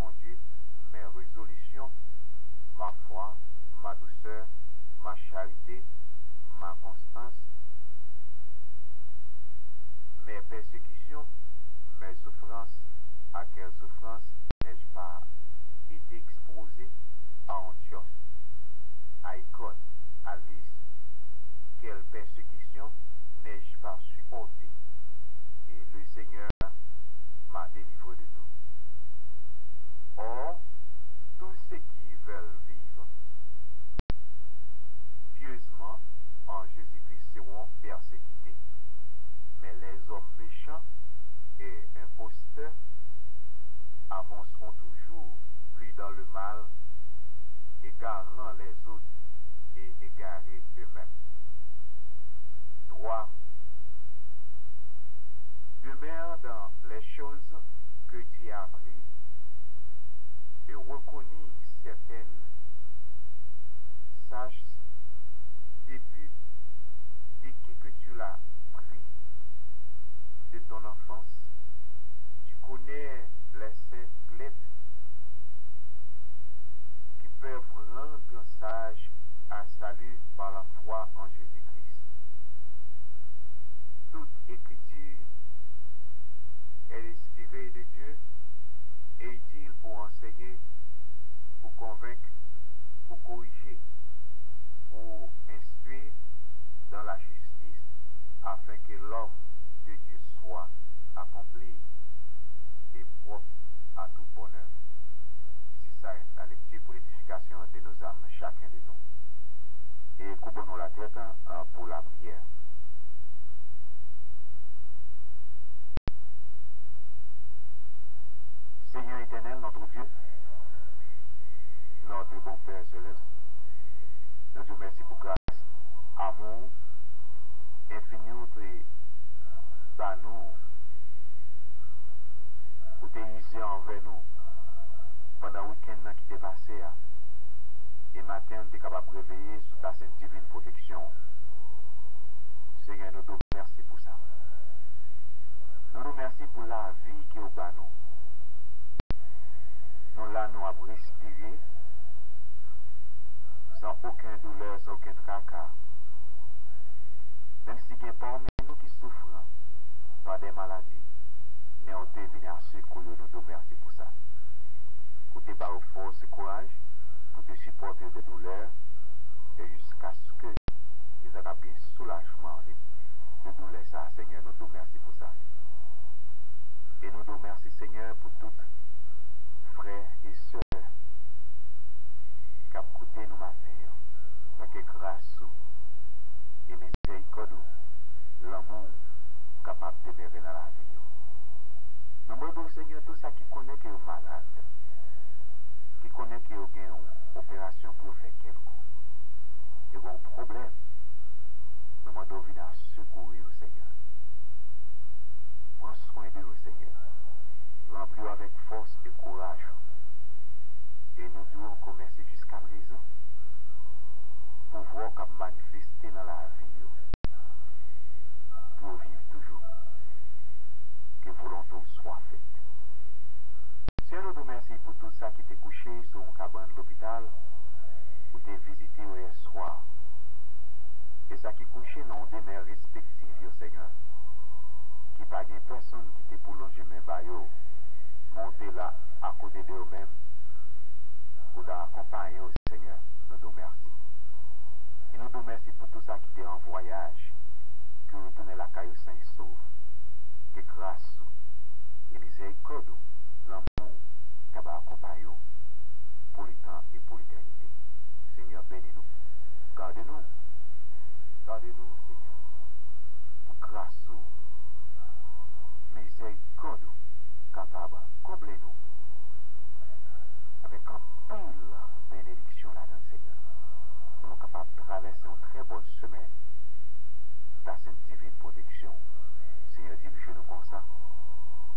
conduite, mes résolutions, ma foi, ma douceur, ma charité, ma constance, mes persécutions, mes souffrances. À quelle souffrance n'ai-je pas été exposé à Antioche, à Icône, à Lys? Quelle persécution n'ai-je pas supporté? Et le Seigneur m'a délivré de tout. Or, tous ceux qui veulent vivre pieusement en Jésus-Christ seront persécutés. Mais les hommes méchants et imposteurs avanceront toujours plus dans le mal, égarant les autres et égarés eux-mêmes. 3. Demeure dans les choses que tu as apprises et reconnus certaines. Sache depuis de qui que tu l'as pris. De ton enfance, tu connais les saintes lettres qui peuvent rendre sage à salut par la foi en Jésus-Christ. Toute écriture est inspirée de Dieu et utile pour enseigner, pour convaincre, pour corriger, pour instruire dans la justice, afin que l'homme de Dieu soit accompli et propre à tout bonheur. C'est ça la lecture pour l'édification de nos âmes, chacun de nous. Et courbons-nous la tête pour la prière. Seigneur éternel, notre Dieu, notre bon Père céleste, nous te remercions pour grâce, amour, infini par nous, pour te user envers nous pendant le week-end qui t'est passé. Et matin, tu es capable de réveiller sous ta sainte divine protection. Seigneur, nous te remercions pour ça. Nous te remercions pour la vie qui est au bas nous. Nous là, nous avons respiré sans aucune douleur, sans aucun tracas. Même si il y a parmi nous qui souffrent par des maladies, mais on te venu à secours, nous te remercions pour ça. Pour te donner force et courage, pour te supporter des douleurs, et jusqu'à ce que ils aient bien soulagement de douleur, ça, Seigneur, nous te remercions pour ça. Et nous te remercions, Seigneur, pour toutes frères et sœurs qui ont écouté nous matin, dans que grâce et miséricorde, l'amour capable de demeurer dans la vie. Nous demandons, Seigneur, tout ça qui connaît qu'il est malade, qui connaît qu'il y a une opération pour faire quelque chose, il y a un problème. Nous demandons de venir secourir, Seigneur. Prends soin de vous, Seigneur. Remplis avec force et courage. Et nous devons encore merci jusqu'à présent pour voir qu'à manifester dans la vie pour vivre toujours. Que volonté soit faite. Seigneur, nous te remercions pour tout ça qui t'est couché sur un cabane de l'hôpital, pour te visiter hier soir. Et ça qui est couché dans des demeures respectives, Seigneur. Qui n'a pas de personne qui t'est pour longer mes baillots, monter là à côté d'eux-mêmes, pour t'accompagner, Seigneur. Nous te remercions. Et nous te remercions pour tout ça qui t'est en voyage, que retourner la caillou saint et sauve. Que grâce et miséricorde, l'amour, qui va accompagner pour le temps et pour l'éternité. Seigneur, bénis-nous. Gardez-nous. Gardez-nous, Seigneur. Pour grâce, miséricorde, capable, comblez-nous. Avec un pile bénédiction là-dedans, Seigneur. Nous sommes capables de traverser une très bonne semaine sous ta sainte divine protection. Seigneur, dirige-nous comme ça.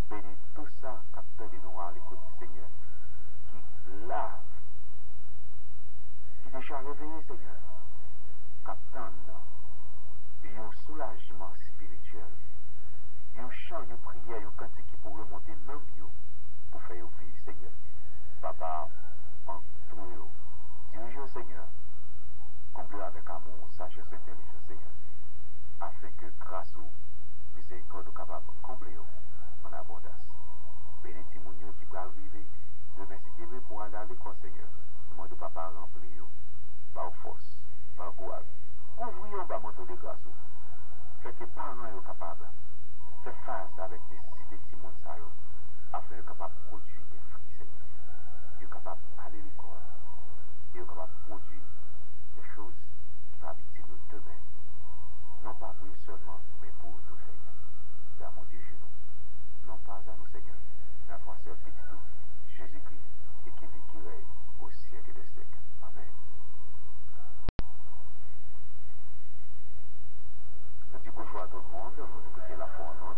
Bénis tout ça, capteur de nous à l'écoute, Seigneur, qui lave, qui déjà réveillé, Seigneur, captant et un soulagement spirituel, un chant, une prière, un cantique qui pourrait monter dans mieux pour faire vivre, Seigneur. papa, en tout eux, dirigez au Seigneur, comblez avec amour, sagesse, intelligence, Seigneur, afin que grâce au miséricorde capable de combler en abondance. Bénédit Mounio qui va arriver, de merci Dieu pour aller à l'école, Seigneur. Demande au papa remplir, par force, par courage. Couvrir un manteau de grâce. Fait que les parents soient capables de faire face avec les nécessités de Simon Sayo, afin de capable de produire des fruits, Seigneur. Ils sont capables d'aller à l'école. Ils sont capables de produire des choses qui vont habiter nous demain. Non pas pour eux seulement, mais pour tout, Seigneur. Dans mon Dieu, genou. Non pas à nous, Seigneur, mais à toi seul, petit tout, Jésus-Christ, et qui vit, qui règne au siècle des siècles. Amen. Nous disons bonjour à tout le monde, nous écoutez la foi en ondes.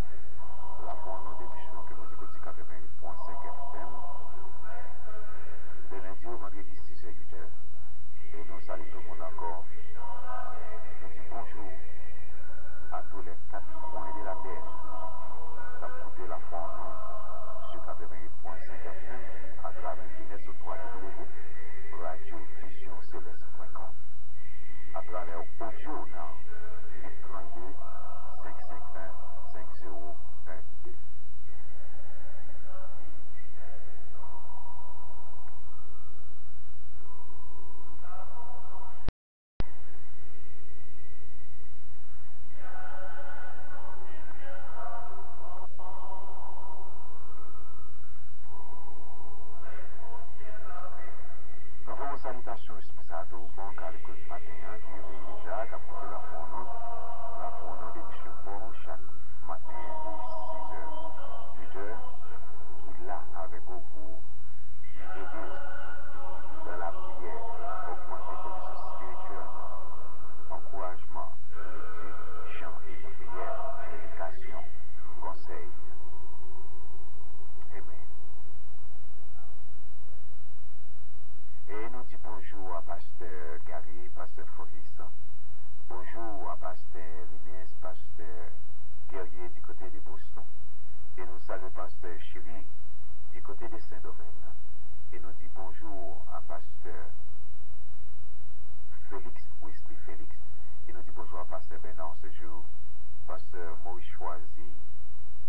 La foi en ondes émission que nous écoutons 88.5 FM. De lundi au vendredi 6h 8h. Et nous saluons tout le monde encore. Nous disons bonjour à tous les 4 coins de la terre. Nous avons écouté la foi en ondes sur 88.5 FM à travers Internet sur www.radiovisioncéleste.com. À travers audio dans 832 551 5012. Nous avons une salutation spéciale au bon car l'école du matin qui est déjà, qui a porté la foi en ondes. La foi en ondes émission pour chaque matin de 6h, 8h, qui est là avec vous pour aider dans la prière, augmenter connaissance spirituelle, encouragement, lecture, chant et prière, prédication, conseil. Amen. Et nous disons bonjour à Pasteur Gary, Pasteur Foris. Bonjour à Pasteur Linès, Pasteur Guerrier du côté de Boston. Et nous saluons Pasteur Chéri du côté de Saint-Domingue. Et nous disons bonjour à Pasteur Félix, Wesley Félix. Et nous disons bonjour à Pasteur Bernard ce jour, Pasteur Maurice Choisy.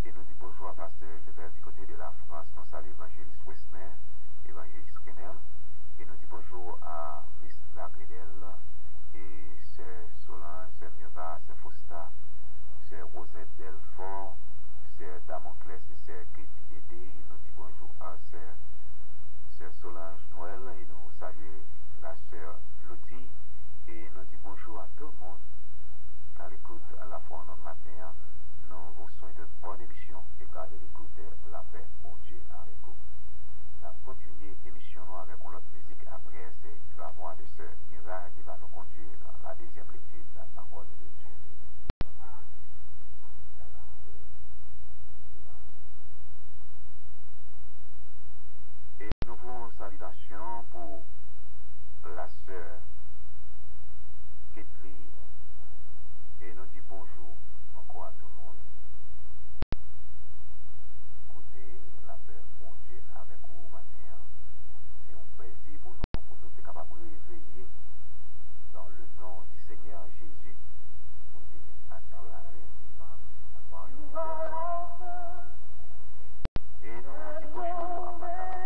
Et nous disons bonjour à Pasteur Lebel du côté de la France. Nous saluons Évangéliste Westner, Évangéliste Renel. Et nous disons bonjour à Miss Lagridel et Sœur Solange, Sœur Mirva, Sœur Fausta, Sœur Rosette Delfort, Sœur Damoclès et Sœur Katie Dédé. Et nous disons bonjour à Sœur Solange Noël et nous saluons la Sœur Lottie. Et nous disons bonjour à tout le monde qui l'écoute à la fois notre matin. Nous vous souhaitons une bonne émission et gardez l'écoute de la paix, mon Dieu, avec vous. On va continuer l'émission avec une autre musique. Après, c'est la voix de Sœur Mira qui va nous conduire dans la deuxième lecture de la parole de Dieu. Et nouveau salutation pour la Sœur Ketli. Et nous dit bonjour encore à tout le monde. Écoutez la paix, mon Dieu, avec vous maintenant. C'est un plaisir pour nous être capables de réveiller dans le nom du Seigneur Jésus. Pour nous acclamer à part et nous dit bonjour à Macaron.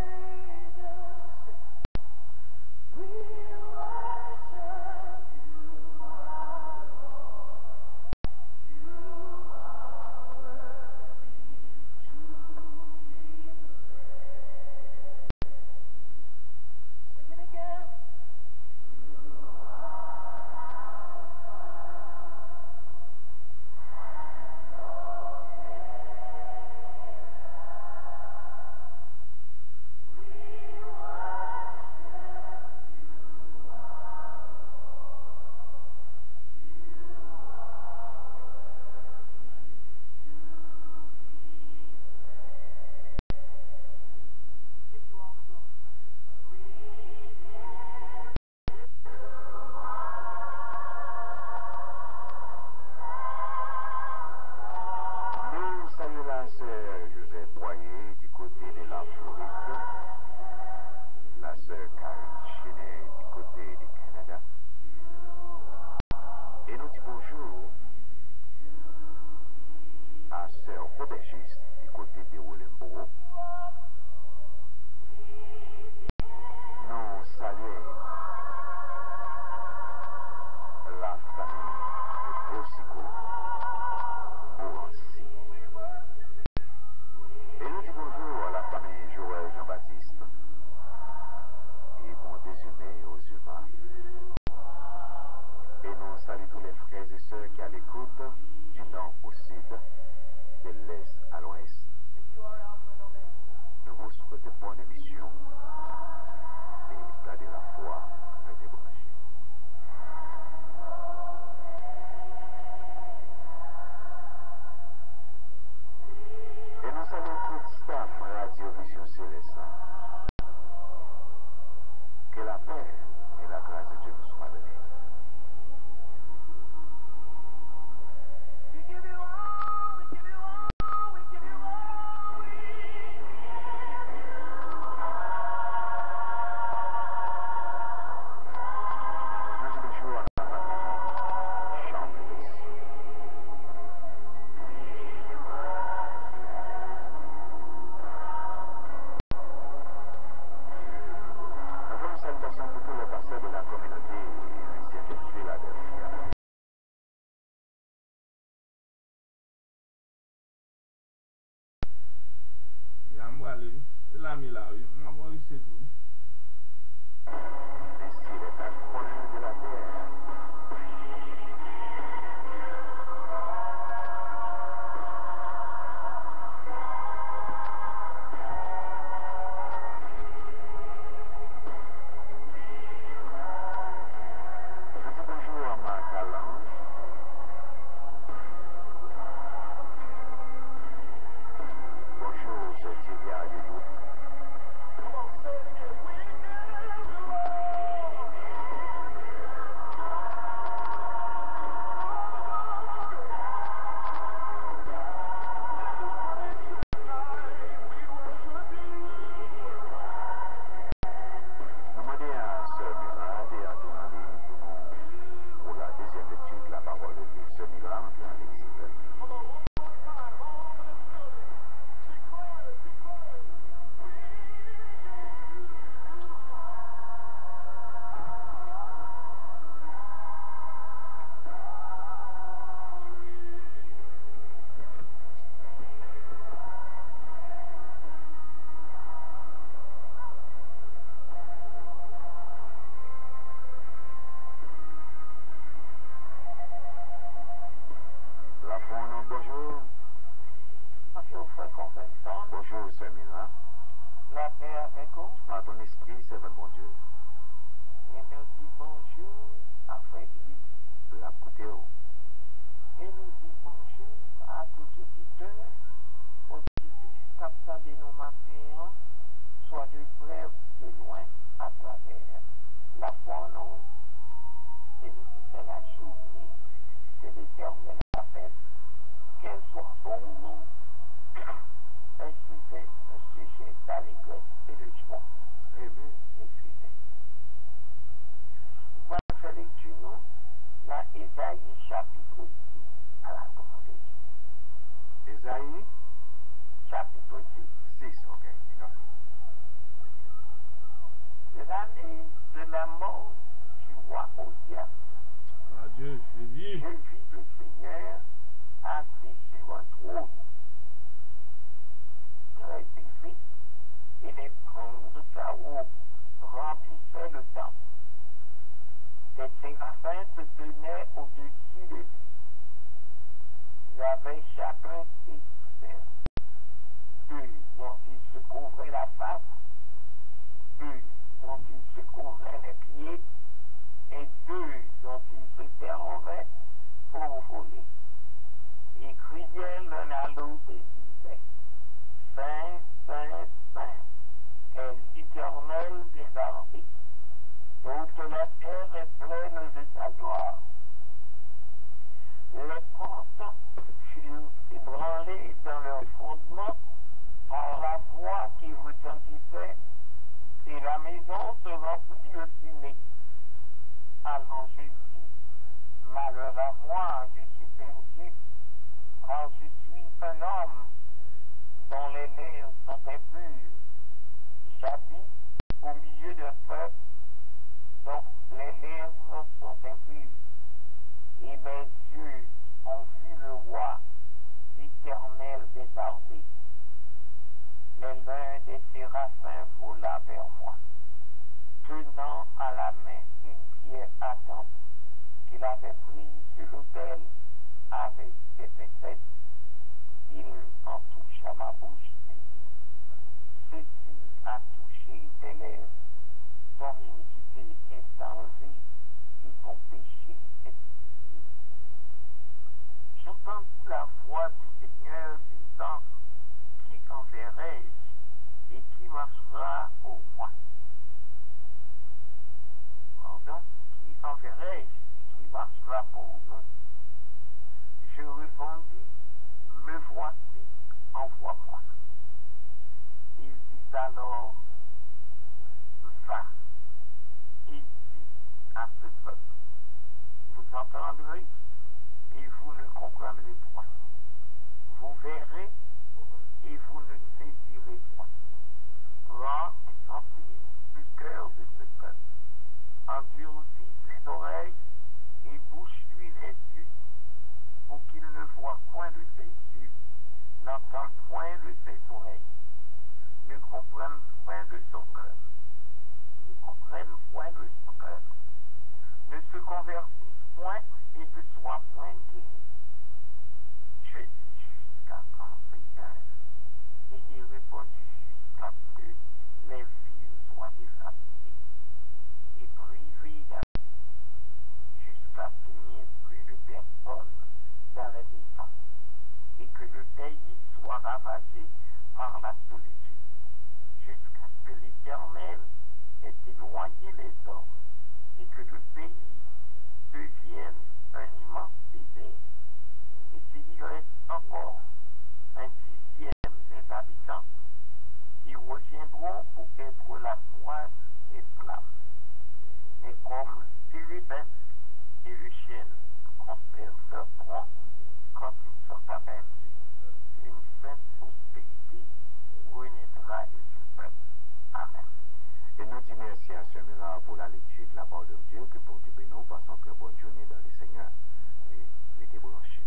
sœurs qui à l'écoute, du nord au sud, de l'est à l'ouest, nous vous souhaitons bonne émission et gardez la foi, restez branchés. Et nous saluons tout staff Radio Vision Céleste. Que la paix et la grâce de Dieu vous soient données. L'ami là, m'a pas c'est tout. Ainsi les patronnes de la terre. Bonjour à Marc Alain. Bonjour, c'est Thierry Ayoub. Demandez à Sœur Mira et à Donali pour la deuxième lecture de la parole de Dieu. Sœur Mira, entrez en ligne, s'il vous plaît. La Fournon, bonjour. Bonjour, frère Convention. Bonjour, Sœur Mira. La paix avec vous. À ton esprit, c'est bon Dieu. Et nous dit bonjour à frère Yves. La Coutéo. Et nous dit bonjour à tous les auditeurs, auditrices, capteurs de nos matins, soit de près ou de loin, à travers la foi en nous. Et nous dit c'est la journée que l'Éternel a faite, qu'elle soit pour nous un sujet d'allégresse et de joie. Amen. Excusez. Voilà lecture, nous, la Ésaïe chapitre 6, à la parole de Dieu. Ésaïe Chapitre 6. 6, ok, merci. L'année de la mort du roi Osias, Dieu, je dis. je vis le Seigneur assis sur un trône, très élevé, et les pans de sa robe remplissaient le temple. Des séraphins se tenaient au-dessus de lui. Ils avaient chacun six ailes, deux dont ils se couvraient la face, deux dont ils se couvraient les pieds, et deux dont ils se servaient pour voler. Ils criaient l'un à l'autre et disaient, Saint, Saint, Saint, est l'Éternel des armées. Toute la terre est pleine de sa gloire. Les portes furent ébranlées dans leur fondement par la voix qui retentissait, et la maison se remplit de fumée. Alors je dis, malheur à moi, je suis perdu, car je suis un homme dont les lèvres sont impures. J'habite au milieu d'un peuple dont les lèvres sont impures. Et mes yeux ont vu le roi, l'Éternel des armées. Mais l'un des séraphins vola vers moi, tenant à la main une pierre ardente qu'il avait prises sur l'autel avec des pincettes, il en toucha ma bouche et dit, ceci a touché tes lèvres, ton iniquité est enlevée et ton péché est expié. J'entendis la voix du Seigneur disant, qui enverrai-je et qui marchera pour moi? Pardon, qui enverrai-je et qui marchera pour nous? Je répondis, me voici, envoie-moi. Il dit alors, va et dis à ce peuple, vous entendrez et vous ne comprendrez point. Vous verrez et vous ne saisirez point. Rends insensible le cœur de ce peuple. Endurcis les oreilles et bouche-lui les yeux, pour qu'il ne voie point de ses yeux, n'entende point de ses oreilles, ne comprenne point de son cœur, ne se convertisse point et ne soit point guéri. Je dis jusqu'à quand, Seigneur? Et il répondit jusqu'à ce que les villes soient dévastées et privées d'habits, jusqu'à ce qu'il n'y ait plus de personnes dans les maisons, et que le pays soit ravagé par la solitude, jusqu'à ce que l'Éternel ait éloigné les hommes, et que le pays devienne un immense désert. Et s'il reste encore un dixième des habitants, ils reviendront pour être la poisse et flamme. Mais comme le térébin et le chêne conservent leur tronc quand ils sont abattus, une sainte prospérité renaîtra de ce peuple. Amen. Et nous disons merci à Sœur pour la lecture de la parole de Dieu, que bon Dieu bénisse, passons très bonne journée dans le Seigneur. Et restez branchés.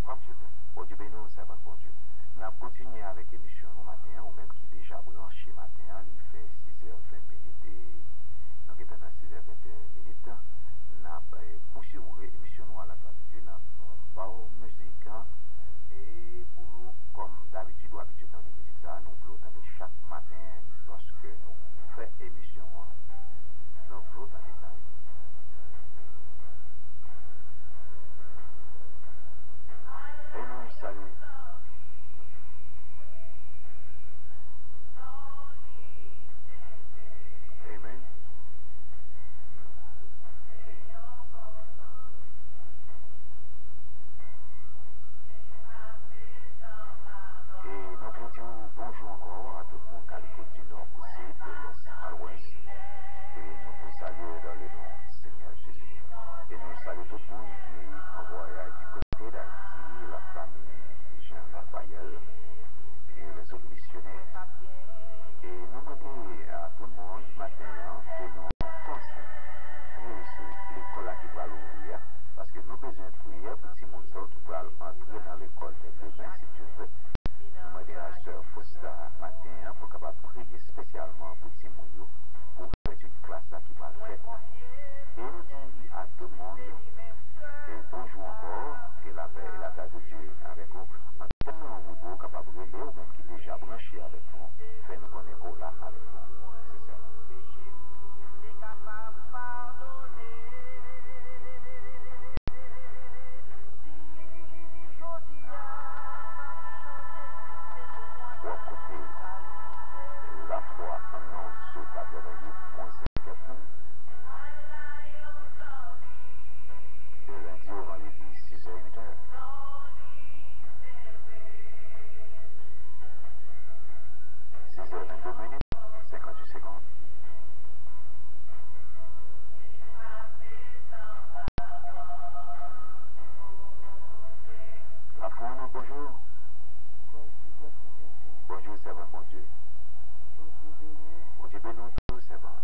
Bon Dieu bénisse. Bon Dieu bénisse, servant bon Dieu. Nous allons continuer avec l'émission au matin, ou même qui déjà branché matin, il fait 6h20 minutes et nous sommes dans 6h21 minutes. Nous allons poursuivre l'émission à la gloire de Dieu, nous allons parler musique. Et pour nous, comme d'habitude, ou habitude dans les musiques, ça, nous voulons entendre chaque matin lorsque nous faisons émission. Nous voulons entendre ça. Et nous saluons. Amen. Et nous voulons dire bonjour encore à tout le monde qui a l'écoute du nord au sud, de l'est à l'ouest. Et nous vous saluons dans le nom du Seigneur Jésus. Et nous saluons tout le monde qui est envoyé du côté d'Haïti, la famille Jean-Raphaël et les autres missionnaires. Et nous demandons à tout le monde matin que nous concentrions sur l'école qui va l'ouvrir, parce que nous avons besoin de prier pour tout le monde qui va entrer dans l'école demain, si Dieu veut. Nous demandons à Sœur Fausta matin pour qu'elle prier spécialement pour tout le monde pour faire une classe qui va le faire. Et nous disons à tout le monde bonjour encore, que la paix et la grâce de Dieu avec vous. En tellement vous capable de lire, ou même qui est déjà branché avec vous, fait nous connaître là avec vous. C'est ça. Pour écouter la foi annonce sur 88.5 FM. De lundi au vendredi, 6h-8h. Minutes, 58 secondes. La foule, bonjour. Bonjour, servant, bon Dieu. Bon Dieu béni tous, servant.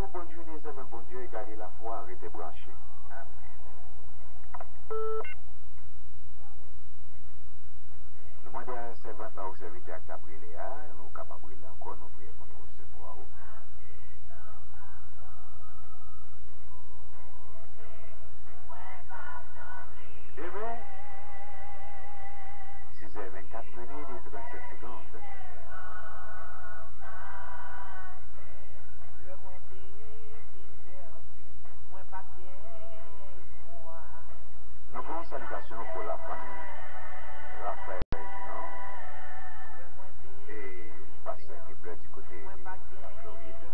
nous, bonne journée, servant bon Dieu, et gardez la foi, arrêtez branchés. Nous demandons à un servant là au service à Cabrilléa, nous sommes capables de briller encore, nous prions pour nous recevoir. Amen. 6h24 minutes et 37 secondes. Nous avons une salutation pour la famille Raphaël Jean et pasteur qui pleure du côté de la Floride.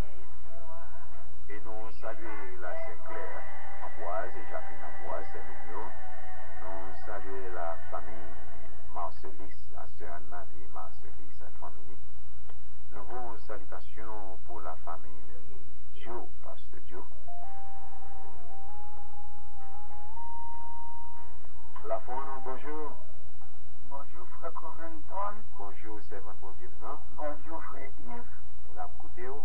Et nous saluons la sœur Claire Amboise et Jacqueline Amboise, c'est nous. Nous saluons la famille Marcelis, la sœur Anne-Marie Marcelis, sa famille. Nous avons une salutation pour la famille Dio, pasteur Dio. La Fondre, bonjour. Bonjour, frère Corenton. Bonjour, servant pour Dieu. Non? Bonjour, frère Yves. La Couteo.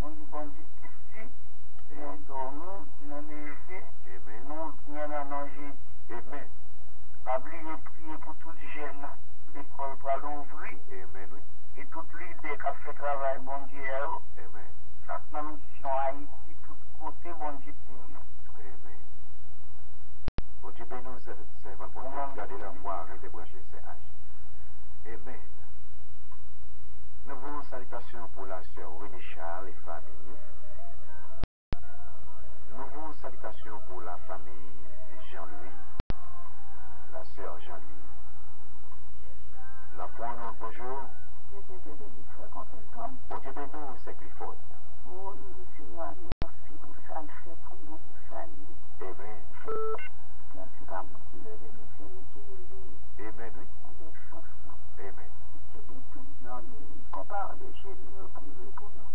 Nous disons bonjour ici. Nous dormons, nous levons. Amen. Nous venons à manger. Amen. Pas oublier prier pour tout les jeunes. L'école pour l'ouvrir. Amen, oui. Et toute l'idée qui a fait travail, bon Dieu. Amen. Chaque mission Haïti, tout côté, bon Dieu. Amen. Bon Dieu bénis, servant pour Dieu. Gardez la foi, arrêtez brancher ces âges. Amen. Nous avons une salutation pour la sœur René Charles et famille. Nous avons une salutation pour la famille Jean-Louis, la sœur Jean-Louis. La Fondre, bonjour. Bon Dieu bénis, c'est Clifford. Oh, nous Seigneur, merci pour ça, le fait pour nous, salut. Amen. Merci pour nous qui le bénissons, qui le Amen, oui. avec chanson. Amen. C'est des tout dans les compares de chez nous, priez pour nous.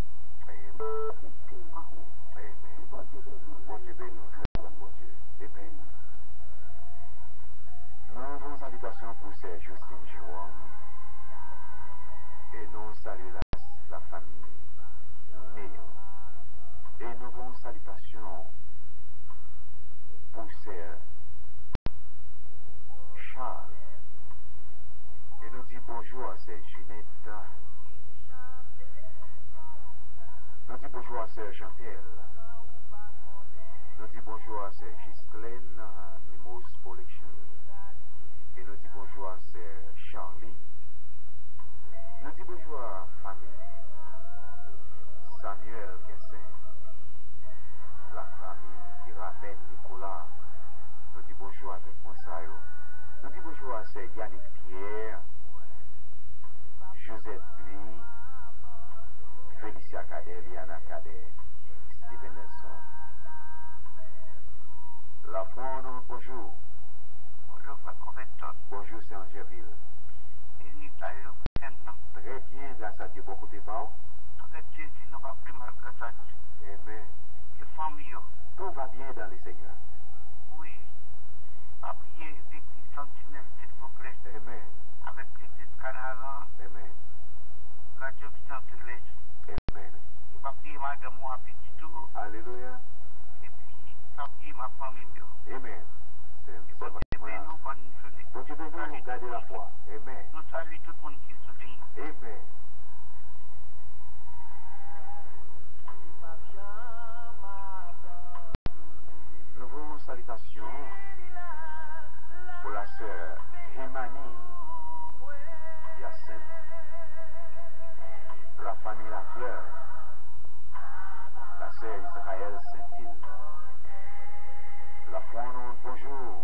Amen. Effectivement, oui. Amen. Bon Dieu bénis. Bon Dieu bénis, servant pour Dieu. Amen. Nous avons une salutation pour Sœur Justine Jérôme. Et nous saluons la famille Néant. Et nous avons une salutation pour Sœur Charles. Et nous disons bonjour à Sœur Ginette. Nous disons bonjour à Sœur Chantel. Nous disons bonjour à Sœur Ghislaine, Mimose Collection. Et nous disons bonjour à Sœur Charlie. Nous disons bonjour à la famille Samuel Kessin, la famille qui rappelle Nicolas. Nous disons bonjour à tout le monde. Nous disons bonjour à Sœur Yannick Pierre, Josette Louis, Félicia Cadet, Liana Cadet, Steven Nelson. La Fondre, bonjour. Bonjour, frère Corenton. Bonjour, c'est Angéville. Et nous allons maintenant. Très bien, grâce à Dieu, beaucoup de pas. Très bien, si nous va plus mal grâce à Dieu. Amen. Que famille, Tout va bien dans le Seigneur. oui. Pas oublier l'église sentinelle, s'il vous plaît. Amen. Avec l'église Canaran, Amen. Radio Vision Céleste. Amen. Et pas oublier madame moi, petit tout. Alléluia. Et puis, pas oublier ma famille. Amen. C'est Et bon votre Dieu bénis nous, bonne journée. Bon Dieu bénis, nous gardez la foi. Amen. Nous saluons tout le monde qui soutient. Amen. Nous avons une salutation pour la sœur Hemani Hyacinthe, la famille La Fleur, la sœur Israël Saint-Île. La Fondre, bonjour.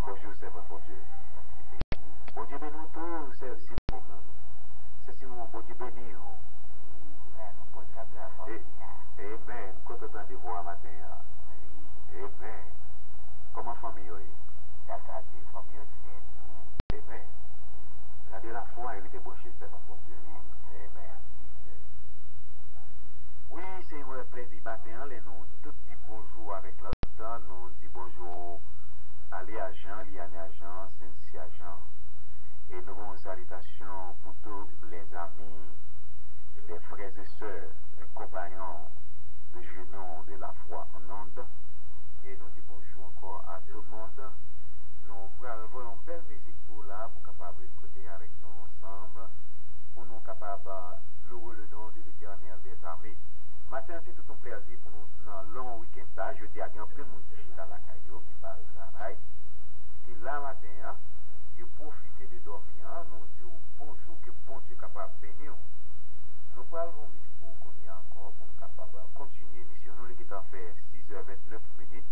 Bonjour, c'est votre bon Dieu. Bon Dieu bénis tout, c'est Simon. C'est Simon, bon Dieu bénis. Amen. Quand on de voir matin. Amen. Comment famille est? Amen. Gardez la foi et restez branchés, c'est votre bon Dieu. Amen. Oui, c'est un plaisir matin. Nous tous dit bonjour avec l'autre. Nous dit bonjour à Léa Jean, Liane Jean, Cynthia Jean. Et nous avons une salutation pour tous les amis les frères et sœurs, les compagnons de genoux de la foi en onde. Et nous disons bonjour encore à tout le monde. Nous voyons une belle musique pour là, pour capable écouter avec nous ensemble, pour nous capable louer le nom de l'Éternel des armées. Matin, c'est tout un plaisir pour nous dans un long week-end. Ça, je dis à un peu de monde qui est à la caillou, qui parle de travail, qui là matin, ils profitent de dormir. Nous disons bonjour, que bon Dieu est capable de bénir. Nous parlons musique pour qu'on y a encore, pour nous capable de continuer l'émission. Nous, les qui t'en fait 6h29 minutes,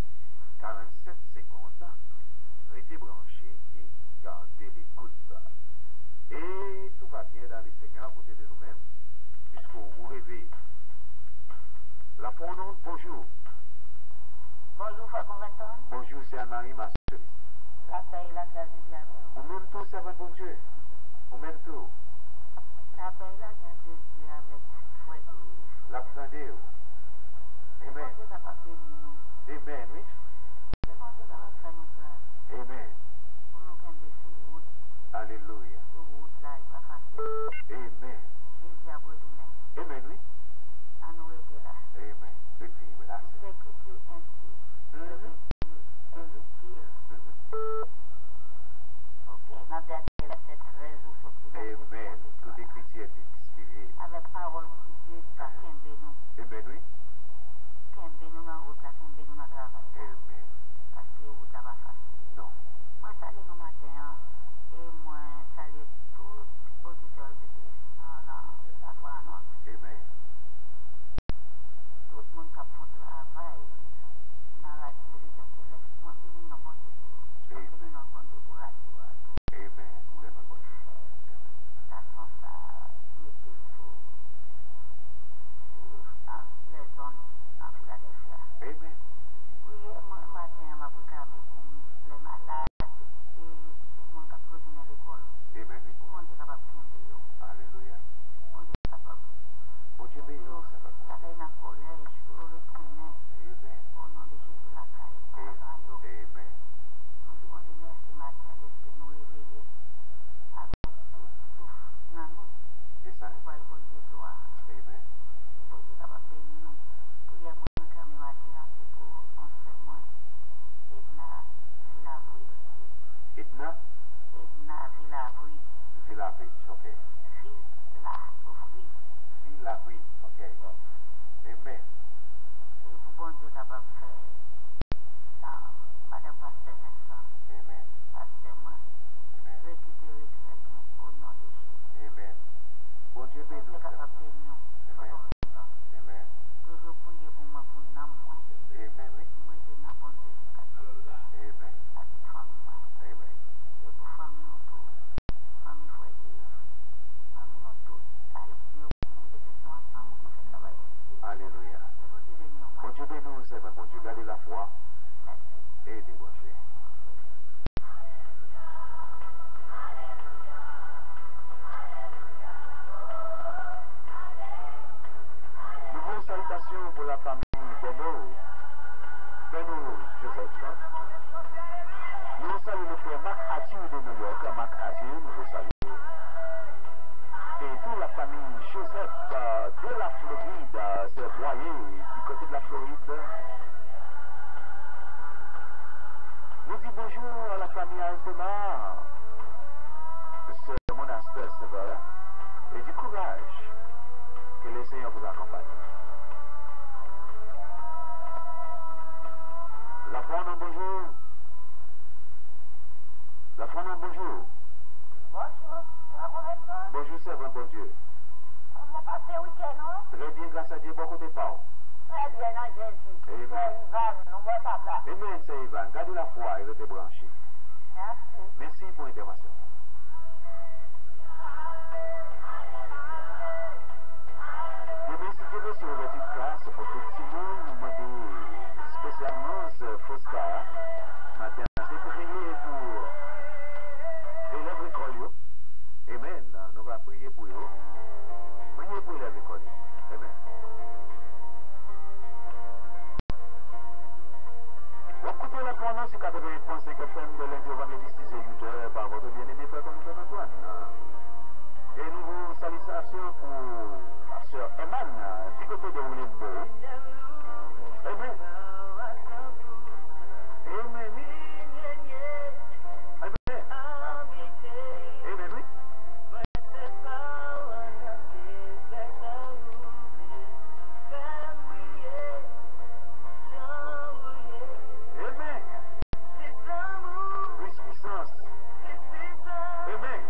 47 secondes. Restez branchés et gardez l'écoute. Et tout va bien dans les Seigneurs à côté de nous-mêmes, puisqu'on vous rêvez. La pronom, bonjour. Bonjour, Frère Conventon. Bonjour, c'est Anne-Marie, ma sœur. La paix et la grâce de Dieu. On m'aime tout, servant bon Dieu. On m'aime tout. La paix et la grâce de Dieu avec foi et L'attendez. Amen. Dieu capable de bénir nous. Amen, oui. C'est bon Dieu capable de faire nous grâce. Amen. Pour nous qui aiment sur route. Alléluia. Sur route là, il va facile. Amen. Jésus a retourné. Amen, oui. À nous était là. Amen. Restez là. Toute écriture ainsi. L'écriture est utile. Ok, dans le dernier verset 13 ou sur Amen. Toute écriture est inspirée. avec parole de Dieu qui a kembe nous. Amen, oui. Kembe nous dans route là, kembe nous dans le travail. Amen. Parce que route là va facile. Non. Moi, salue nos matins et moi, salue tous les auditeurs de dans la foi en ordre. Amen. Tout le monde qui a fait travail dans la télévision céleste. Moi, bénis nos bons Dieu. Moi, bénis nos bons Dieu pour radio à tout. Amen. Moi, C'est bon. Amen. station ça, mettez sur les zones dans Philadelphia. Amen. Oui, moi, matin, je vais programmer pour les malades et tout le monde qui a retourné à l'école. Amen, oui. Pour on est capable de camper. Alléluia. On est capable Bon Dieu béni, c'est pas bon. d'aller dans le collège, pour retourner Amen. au nom de Jésus la caille. Amen. Nous devons dire merci matin de ce que nous réveillons avec tout souffle dans nous. C'est ça? Pour le bon Dieu gloire. Amen. Le bon Dieu capable de bénir nous. Pour y avoir un camp matin, c'est pour un seul mois. Edna Villavry. Edna Villavry. Villavich, ok. Villavry. Villavich, ok. Yes. Amen. Et pour bon Dieu capable de faire Madame Pasteur Vincent, Amen. Pasteur moi, Amen. récupérer très bien au nom de Jésus. Amen. Bon Dieu béni, Bon Dieu c'est pas capable de bon. bénir nous. Amen. Amen. Toujours prier pour moi, pour nous, moi. Amen, oui. Moi, je n'ai bon Dieu jusqu'à Dieu. Amen. À toute famille, moi. Amen. Et pour famille, nous tous, famille frère Yves, famille, nous tous, haïtiens, nous mettons questions ensemble, nous faisons travailler. Alléluia. Et bon Dieu bénir nous, Bon Dieu béni, c'est pas bon Dieu. Gardez la foi merci. et débauchez. Nouveau salutation pour la famille Beno Joseph. Nous saluons le frère Marc Athieu de New York. Marc Athieu, nous vous saluons. Et toute la famille Joseph de la Floride, c'est Boyer, du côté de la Floride. Nous disons bonjour à la famille Alpema, ce monastère sévère, et du courage que le Seigneur vous accompagne. La femme, bonjour. La femme, bonjour. Bonjour, Frère Conventon. Bonjour, servant, bon Dieu. Comment passez le week-end, non? Très bien, grâce à Dieu, bon côté pas. Très bien, dans Jésus. Amen. C'est Ivan, nous boit table là. Amen, c'est Ivan. Gardez la foi et restez branchés. Merci. Merci pour l'intervention. Demain, si Dieu veut, sur une petite classe pour tout le monde, nous demandons spécialement ce Fosca. Matin, c'est pour prier pour élèves l'école. Amen. Nous allons prier pour eux. Priez pour élèves l'école. Amen. Vous écoutez la pronom sur 88.5 FM de lundi au vendredi 6 et 8h par votre bien-aimé frère Antoine. Et nous vous salutations pour sœur Eman, du côté de Willembo. Amen. Amen. Amen. Amen, oui. Amen. Plus puissance. Amen.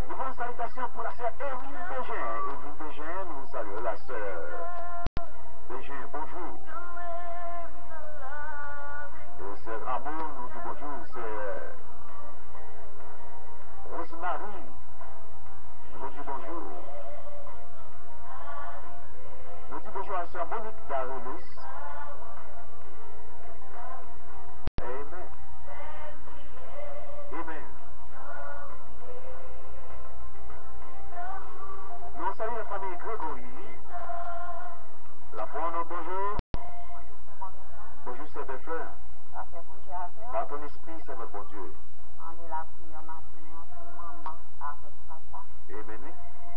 Nous avons une salutation pour la sœur Evelyne Bégin. Evelyne Bégin, nous saluons la sœur Bégin, bonjour. Et sœur Rameau, nous dit bonjour. C'est Rosemary, nous dit bonjour. Nous dit bonjour à sœur Monique Darelus. Amen. Amen. Nous saluons la famille Grégory. La foi, bonjour. Bonjour, c'est Bethlehem. Par ton esprit, c'est votre bon Dieu. On est là prière maintenant pour maman avec papa. Amen.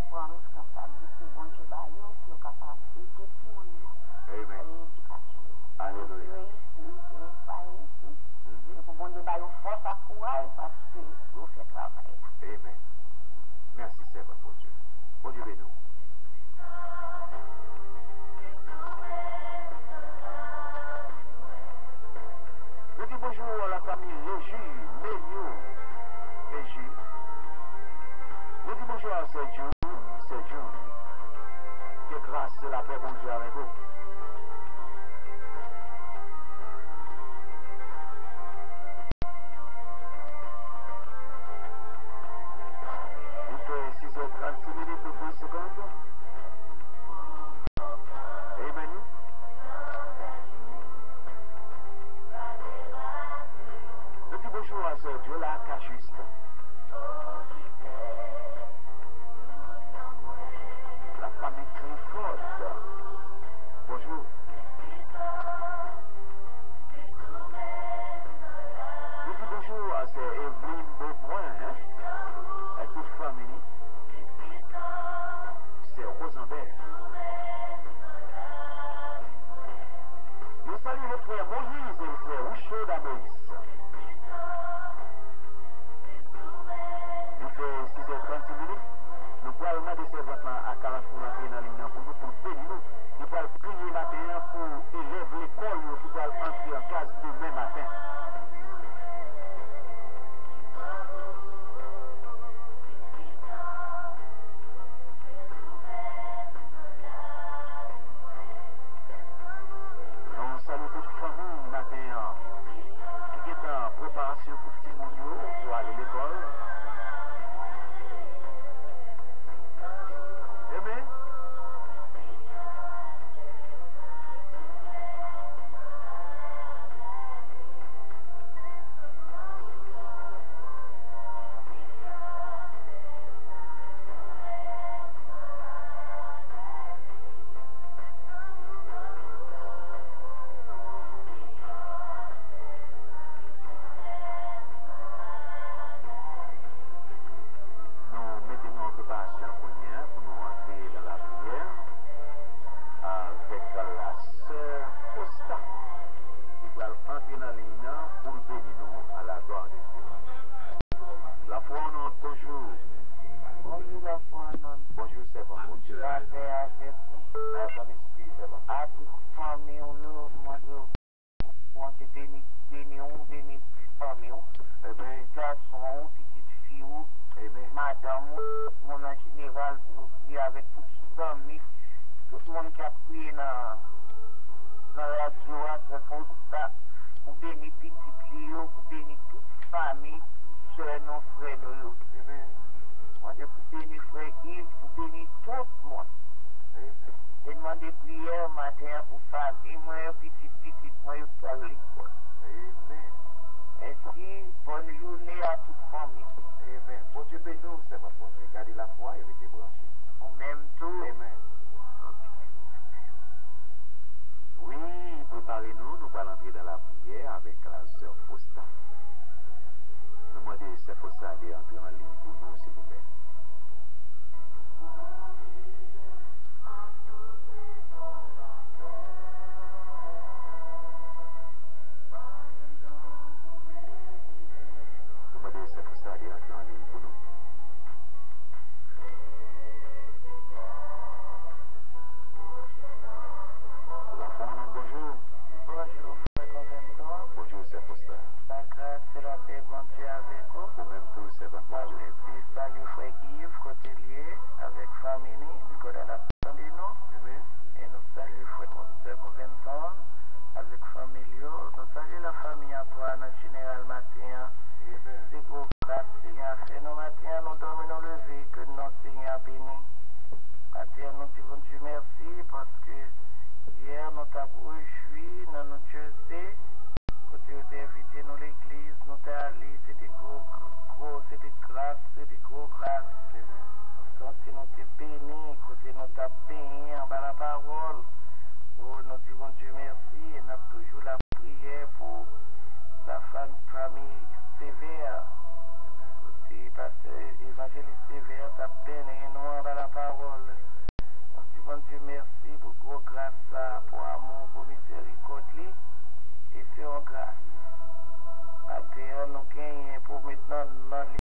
Pour la responsabilité, bon Dieu, pour être capable de témoigner Amen. et l'éducation. Alléluia. Réussir, et pas réussir. Et pour bon Dieu, force à courage parce que vous faites travail. Amen. Merci, c'est votre bon Dieu. Bon Dieu, bénis-nous. Je dis bonjour à la famille Régie, Léniou, Régie. Je dis bonjour à Sergio, que grâce et la paix, bonjour avec vous. Il fait 6h36 minutes et 12 secondes. Amen. Je dis bonjour à ce Dieu là, cachiste. La famille Clifford. Bonjour. Je dis bonjour à ce Evelyne Beaupoint, à toute famille. C'est Rosenberg. Nous saluons le frère Moïse et le frère Rouchaud d'Amoïse. Il fait 6h36 minutes. Nous pouvons demander ces votes à Carrefour l'entrée dans l'île pour nous, pour bénir nous. Nous pouvons prier matin pour élèves l'école qui doivent entrer en classe demain matin. Nous saluons toute famille matin qui est en préparation pour petit monde pour aller à l'école. Amen. Nous mettons en préparation pour nous entrer dans la prière avec la sœur Costa qui va entrer dans l'île pour bénir nous à la gloire de Dieu. La foi en notre bonjour. Bonjour la foi, non. Bonjour, c'est votre Dieu. La paix avec vous. Dans ton esprit, c'est votre À toute famille, mon Dieu, béni, béni, famille. Amen. Garçon, petite fille, Amen. madame, mon en général, et avec toutes les amis, tout le monde qui a prié dans la radio, pour bénir petit Léo, pour bénir toute famille, soeur, nos frères, nous. Amen. Mon Dieu, pour bénir frère Yves, pour bénir tout le monde. Amen. Et demander prière matin pour famille, moi, petit, moi, pour l'école. Amen. Ainsi, bonne journée à toute famille. Amen. Bon Dieu bénis nous, c'est votre bon Dieu. Gardez la foi et restez branchés. En même temps, Amen. Oui, préparez-nous, nous allons entrer dans la prière avec la sœur Fausta. Nous demandez ces Fossa d'entrer en ligne pour nous, s'il vous plaît. Demandez ces Fossa d'entrer en ligne pour nous. L'enfant, bonjour. Bonjour, frère Conventon. Bonjour, c'est Fossa. La grâce et la paix, bon Dieu avec vous. Pour même tous, c'est bon. Moi, je dis salut, frère Yves, côté lié, avec famille, nous connaissons la personne de nous. Amen. Et nous saluons frère Conventon, avec famille. Nous saluons la famille Antoine, en général, matin. Amen. C'est beau, grâce, Seigneur. Fait nous matin, nous dormons lever, que notre Seigneur béni. Matin, nous disons Dieu merci, parce que hier, nous t'avons réjoui dans notre Jersey. Quand tu as invité nous l'église, nous t'es allé, c'était gros, c'était grâce, c'était gros grâce. Nous sentons nous t'es bénis, côté nous t'as béni en bas la parole. Oh, nous disons Dieu merci et nous avons toujours la prière pour la famille sévère. Côté pasteur évangéliste sévère, t'as béni nous en bas la parole. Nous disons Dieu merci pour gros grâce, pour amour, pour miséricorde. Et c'est en grâce. À terre, nous gagnons pour maintenant dans